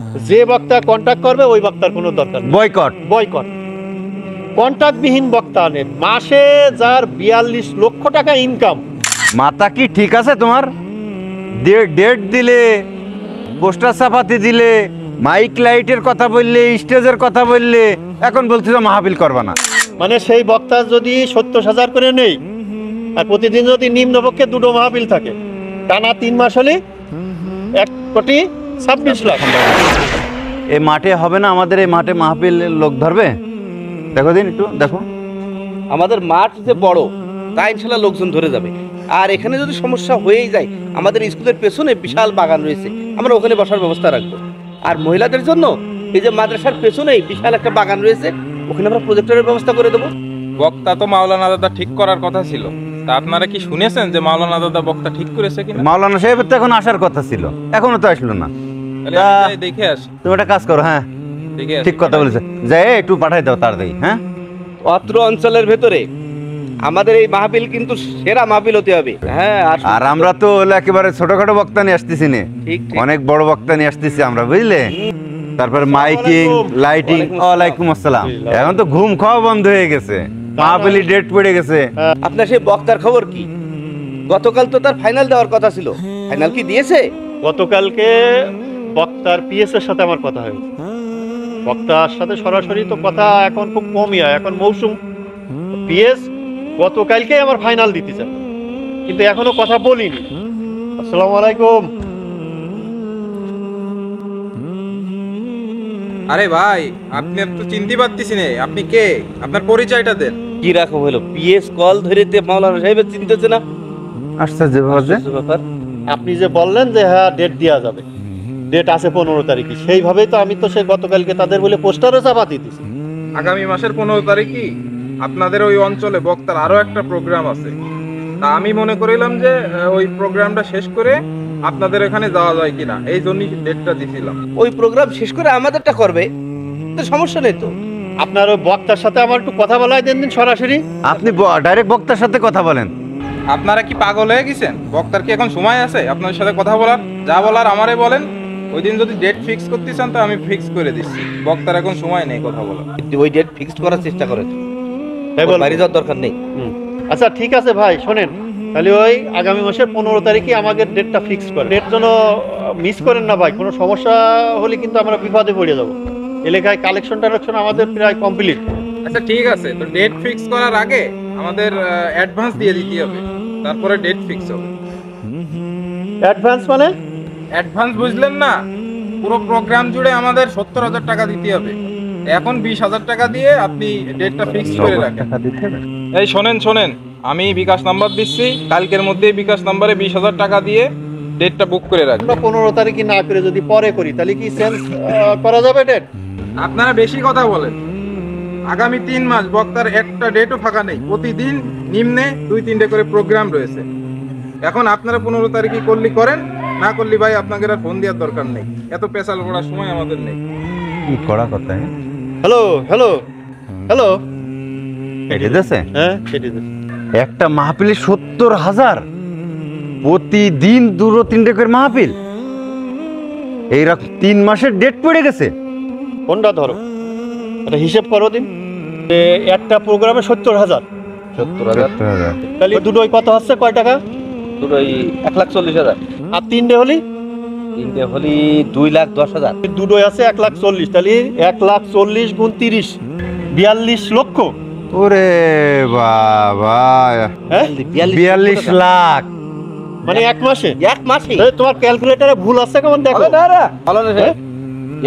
যে বক্তা কন্ট্যাক্ট করবে ওই বক্তার কোনো দরকার নেই। Boycott boycott. কন্ট্যাক্টবিহীন বক্তা আনেন। মাসে যার 42 লক্ষ টাকা ইনকাম। মাথা কি ঠিক আছে তোমার? ডেট দিলে, পোস্টার ছাপাতে দিলে, মাইক লাইটের কথা বললে, স্টেজের কথা বললে, এখন বলতেছো মাহফিল করবা না। মানে সেই বক্তা যদি 70,000 করে নেই আর প্রতিদিন যদি নিম্নপক্ষে দুটো মাহফিল থাকে, টানা 3 মাস হলে 1,26 লাখ। এই মাঠে হবে না? আমাদের এই মাঠে মাহফিল লোক ধরবে? দেখো দিন একটু দেখো। আমাদের মাঠ যে বড়, তা ইনশাল্লাহ লোকজন ধরে যাবে। আর এখানে যদি সমস্যা হয়েই যায়, আমাদের স্কুলের পেছনে বিশাল বাগান রয়েছে, আমরা ওখানে বসার ব্যবস্থা রাখবো। আর মহিলাদের জন্য এই যে মাদ্রাসার পেছনেই বিশাল একটা বাগান রয়েছে, ওখানে আমরা প্রজেক্টরের ব্যবস্থা করে দেবো। বক্তা তো মাওলানা দাদা ঠিক করার কথা ছিল, তা আপনারা কি শুনেছেন যে মাওলানা দাদা বক্তা ঠিক করেছে কিনা? মাওলানা সাহেবের তো এখন আসার কথা ছিল, এখনো তো আসলো না। তাহলে আমি যাই দেখে আসি। তুমি একটা কাজ করো, হ্যাঁ দেখে আসি। ঠিক কথা বলেছে, যাই একটু পাঠাই দাও তাড়াতাড়ি। হ্যাঁ, অত্র অঞ্চলের ভেতরে আমাদের এই মাহফিল কিন্তু সেরা মাহফিল হতে হবে। হ্যাঁ, আর আমরা তো একেবারে ছোটখাটো বক্তা নিয়ে আসতেছি না, ঠিক ঠিক। অনেক বড় বক্তা নিয়ে আসতেছি আমরা, বুঝলে? তারপর মাইকিং, লাইটিং। ওয়ালাইকুম আসসালাম। এখন তো ঘুম খাওয়া বন্ধ হয়ে গেছে, মাহফিলি ডেট পড়ে গেছে। আপনার সেই বক্তার খবর কি? গতকাল তো তার ফাইনাল দেওয়ার কথা ছিল, ফাইনাল কি দিয়েছে? গতকালকে বক্তার পিএস এর সাথে আমার কথা হয়েছে। বক্তার সাথে সরাসরি তো কথা এখন খুব কমই হয়, এখন মৌসুম। পিএস গতকালকে আমার ফাইনাল দিতে চায়, কিন্তু এখনো কথা বলিনি। আসসালামু আলাইকুম। আরে ভাই, আপনি তো চিনতে পারতেছি না, আপনি কে? আপনার পরিচয়টা দেন। কি রাখো হলো, পিএস কল ধরেতে মাওলানা সাহেবের চিনতেছে না? আশ্চর্য ব্যাপার। আপনি যে বললেন যে হ্যাঁ ডেট দেওয়া যাবে, ডেট আছে 15 তারিখে, সেইভাবেই তো আমি তো সে গতকালকে তাদের বলে পোস্টারও চাপা দিতেছি। আগামী মাসের 15 তারিখই আপনাদের ওই অঞ্চলে বক্তার আরো একটা প্রোগ্রাম আছে। তা আমি মনে করিলাম যে ওই প্রোগ্রামটা শেষ করে আপনাদের এখানে যাওয়া যায় কিনা, এই জন্যই ডেটটা দিছিলাম। ওই প্রোগ্রাম শেষ করে আমাদেরটা করবে, তো সমস্যা নেই তো। আপনার ওই বক্তার সাথে আমার একটু কথা বলাই দেন দিন সরাসরি। আপনি ডাইরেক্ট বক্তার সাথে কথা বলেন। আপনারা কি পাগল হয়ে গেছেন? বক্তার কি এখন সময় আছে আপনাদের সাথে কথা বলার? যা বলার আমারে বলেন। ওই দিন যদি ডেট ফিক্স করতে চান তো আমি ফিক্স করে দিচ্ছি। বক্তার এখন সময় নেই কথা বলার। ওই ডেট ফিক্সড করার চেষ্টা করেন, বাইরে যাওয়ার দরকার নেই। আচ্ছা ঠিক আছে ভাই, শোনেন, তাহলে ওই আগামী মাসের 15 তারিখে আমাদের ডেটটা ফিক্স করেন। ডেট যেন মিস করেন না ভাই, কোনো সমস্যা হলে কিন্তু আমরা বিপদে পড়ে যাবো। এলাকায় কালেকশন টালেকশন আমাদের প্রায় কমপ্লিট। আচ্ছা ঠিক আছে, তো ডেট ফিক্স করার আগে আমাদের অ্যাডভান্স দিয়ে দিতে হবে, তারপরে ডেট ফিক্স হবে। অ্যাডভান্স মানে? অ্যাডভান্স বুঝলেন না? পুরো প্রোগ্রাম জুড়ে আমাদের 70,000 টাকা দিতে হবে। এখন 20,000 টাকা দিয়ে আপনি ডেটটা ফিক্স করে রাখেন। এই শোনেন, আমি বিকাশ নাম্বার দিচ্ছি, কালকের মধ্যেই বিকাশ নাম্বারে 20,000 টাকা দিয়ে ডেটটা বুক করে রাখবেন। আমরা 15 তারিখে না করে যদি পরে করি তাহলে কি চেঞ্জ করা যাবে ডেট? আপনারা বেশি কথা বলেন। আগামী 3 মাস বক্তার একটা ডেটও ফাঁকা নেই, প্রতিদিন নিম্নে 2-3টে করে প্রোগ্রাম রয়েছে। এখন আপনারা 15 তারিখে করলি করেন, না করলি ভাই আপনাদের আর ফোন দেওয়ার দরকার নেই, এত পেশাল পড়ার সময় আমাদের নেই। কি করা কথা? হ্যালো হ্যালো হ্যালো, কেটে দিয়েছে? হ্যাঁ কেটে দিয়েছে। একটা মাহফিলে 70,000, প্রতিদিন 2-3টে করে মাহফিল, এইরকম 3 মাসের ডেট পড়ে গেছে। কোনটা ধরো, এটা হিসেব করো দিন। একটা প্রোগ্রামে 70,000, 70,000, তাহলে দুটোই কত হচ্ছে, কয় টাকা? দুটোই 1,40,000। আর 3টে হলি? 3টে হলি 2,10,000। দুটোই আছে 1,40,000, তাহলে 1,40,000 গুণ 30, 42 লক্ষ। ওরে বাবা, হ্যাঁ 42 লাখ মানে এক মাসে? এক মাসে? তোমার ক্যালকুলেটরে ভুল আছে কেমন দেখো।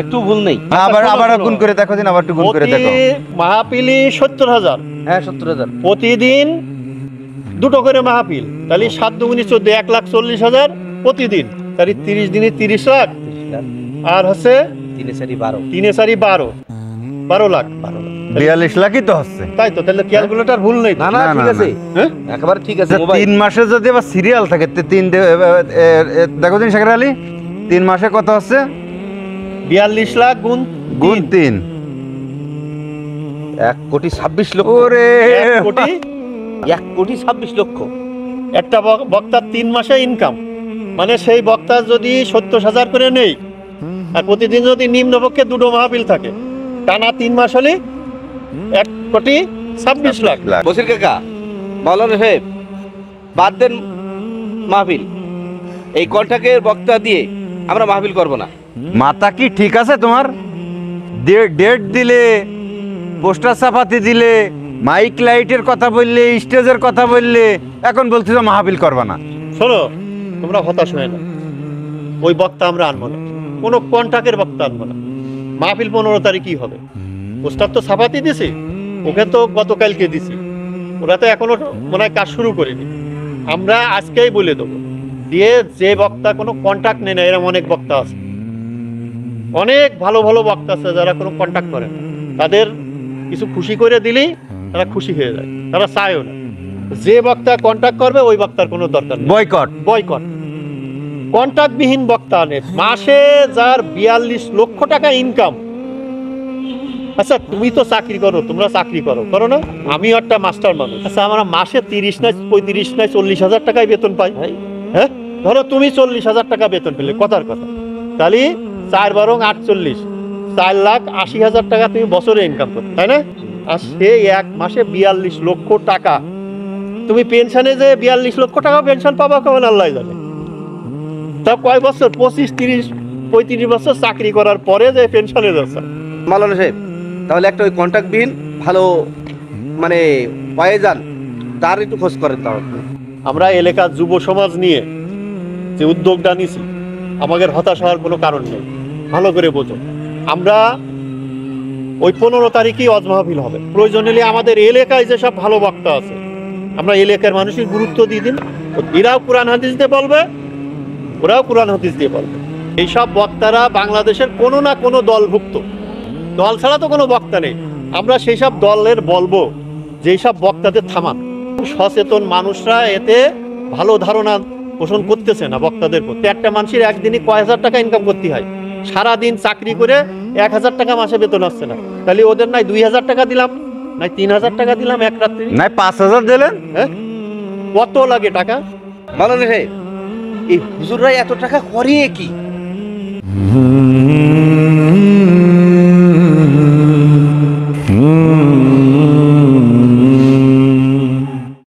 একটু ভুল নেই। আবার গুণ করে দেখো দিন, আবার একটু গুণ করে দেখো। মাহফিলি 70,000, হ্যাঁ 70,000। প্রতিদিন দুটো করে মাহফিল, তাহলে 7 দুগুণে 14, 1,40,000 প্রতিদিন, তাহলে 30 দিনে 30 লাখ, আর হচ্ছে 3 12 লাখ। 42 লাখই তো হচ্ছে, তাই তো? তাহলে ক্যালকুলেটর ভুল নেই? না না, ঠিক আছে, হ্যাঁ একেবারে ঠিক আছে। 3 মাসে যদি আবার সিরিয়াল থাকে, দেখো দিন শেখর আলী, 3 মাসে কত হচ্ছে? 42 লাখ গুণ 3, 1,26 লক্ষ। ওরে 1,26 লক্ষ। একটা বক্তার 3 মাসে ইনকাম, মানে সেই বক্তার যদি 70,000 করে নেই আর প্রতিদিন যদি নিম্নপক্ষে 2টো মাহফিল থাকে, টানা 3 মাস হলে 1,26,00,000। বসির কাকা, মাওলানা সাহেব, বাদ দেন মাহফিল। এই কন্ট্রাক্টের বক্তা দিয়ে আমরা মাহফিল করব না। মাথা কি ঠিক আছে তোমার? ডেট দিলে, পোস্টার ছাপাতে দিলে, মাইক লাইটের কথা বললে, স্টেজের কথা বললে, এখন বলতেছো মাহফিল করবা না। শোনো, তোমরা হতাশ হয়ে না, ওই বক্তা আমরা আনবো না, কোনো কন্ট্রাক্টের বক্তা আনবো না। মাহফিল 15 তারিখই হবে। পোস্টার তো ছাপাতে দিছি, ওকে তো গতকালকে দিছি, ওরা তো এখনো মনে হয় কাজ শুরু করেনি। আমরা আজকেই বলে দেবো, দিয়ে যে বক্তা কোনো কন্ট্রাক্ট নেয় না, এরকম অনেক বক্তা আছে, অনেক ভালো ভালো বক্তা আছে যারা কোনো কন্ট্রাক্ট করে না, তাদের কিছু খুশি করে দিলেই তারা খুশি হয়ে যায়, তারা চায়ও না। যে বক্তা কন্ট্রাক্ট করবে ওই বক্তার কোনো দরকার নেই। বয়কট। কন্ট্রাক্টবিহীন বক্তা আনে, মাসে যার 42 লক্ষ টাকা ইনকাম। আচ্ছা, তুমি তো চাকরি করো, তোমরা চাকরি করো না? আমিও একটা মাস্টার মানুষ। আচ্ছা, আমরা মাসে 30 না 35 না 40,000 টাকায় বেতন পাই। হ্যাঁ, ধরো তুমি 40,000 টাকা বেতন পেলে, কথার কথা, তাহলে 4 বারং 48, 4,80,000 টাকা তুমি বছরে ইনকাম করো, তাই না? আর সে এক মাসে 42 লক্ষ টাকা। তুমি পেনশনে যে 42 লক্ষ টাকা পেনশন পাবা কেমন আল্লাহ জানে। তা কয় বছর? 25, 30, 35 বছর চাকরি করার পরে যে পেনশনে যাচ্ছে। মাওলানা সাহেব, তাহলে একটা ওই কন্ট্রাক্টবিহীন ভালো মানে পায়ে যান, তার একটু খোঁজ করেন। তাহলে আমরা এলাকার যুব সমাজ নিয়ে যে উদ্যোগটা নিছি, আমাদের হতাশ হওয়ার কোনো কারণ নেই। ভালো করে বোঝো, আমরা ওই 15 তারিখেই ওয়াজ মাহফিল হবে। প্রয়োজন হলে আমাদের এলাকায় যেসব ভালো বক্তা আছে, আমরা এলাকার মানুষের গুরুত্ব দিয়ে দিন, এরাও কোরআন হাদিস দিয়ে বলবে, ওরাও কোরআন হাদিস দিয়ে বলবে। এইসব বক্তারা বাংলাদেশের কোনো না কোনো দলভুক্ত, দল ছাড়া তো কোনো বক্তা নেই। আমরা সেই সব দলের বলবো যেই সব বক্তাদের থামান। সচেতন মানুষরা এতে ভালো ধারণা পোষণ করতেছে না বক্তাদের প্রতি। একটা মানুষের একদিনই কয় হাজার টাকা ইনকাম করতে হয়, সারাদিন চাকরি করে 1,000 টাকা মাসে বেতন আসছে না, তাহলে ওদের নাই 2,000 টাকা দিলাম, নাই 3,000 টাকা দিলাম এক রাত্রি, নাই 5,000 দিলেন। হ্যাঁ, কত লাগে টাকা? মাওলানা সাহেব, এই হুজুররা এত টাকা করে কি?